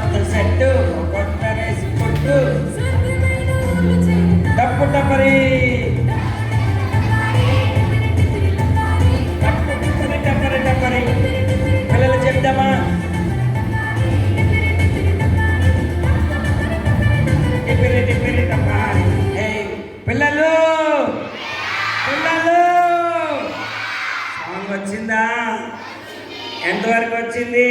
కొత్త సెట్టు కొత్త రేసి కొట్టు టప్పు టపరి టప్పరి టప్పరి పిల్లలు చెప్దామా టిప్పిరి టిప్పిరి టప్పరి పిల్లలు పిల్లలు సాంగ్ వచ్చిందా ఎంతవరకు వచ్చింది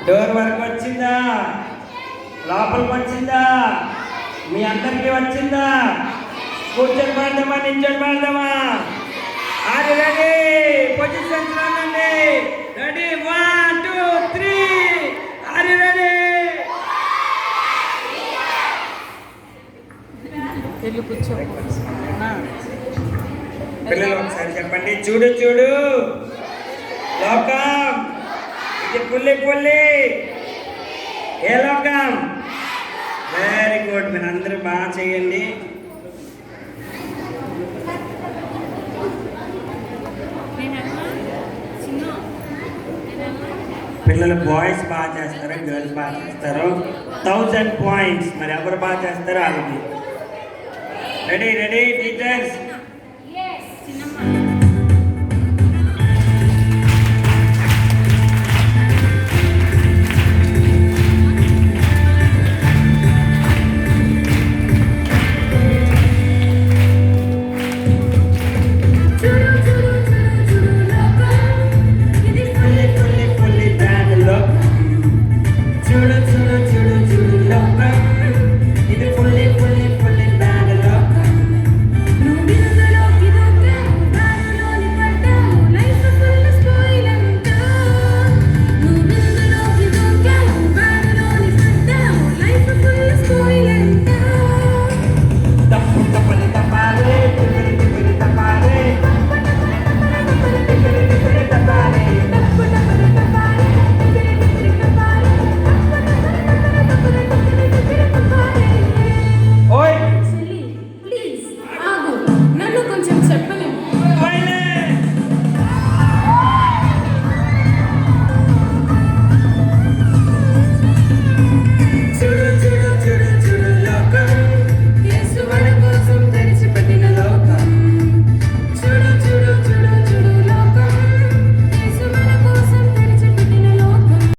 డోర్ వరకు వచ్చిందా లోపలికి వచ్చిందా మీ అందరికీ వచ్చిందా కూర్చొని పాడదామా నించొని పాడదామా ఆర్ యు రెడీ పొజిషన్స్ రండి రెడీ 1 2 3 ఆర్ యు రెడీ పిల్లలు ఒకసారి చెప్పండి చూడు చూడు లోకం ఇది పుల్లి పుల్లి ఏ లోకం వెరీ గుడ్ మీరు అందరూ బాగా చేయండి పిల్లలు బాయ్స్ బాగా చేస్తారు గర్ల్స్ బాగా చేస్తారు 1000 పాయింట్స్ మరి ఎవరు బాగా చేస్తారో వాళ్ళకి రెడీ రెడీ టీచర్స్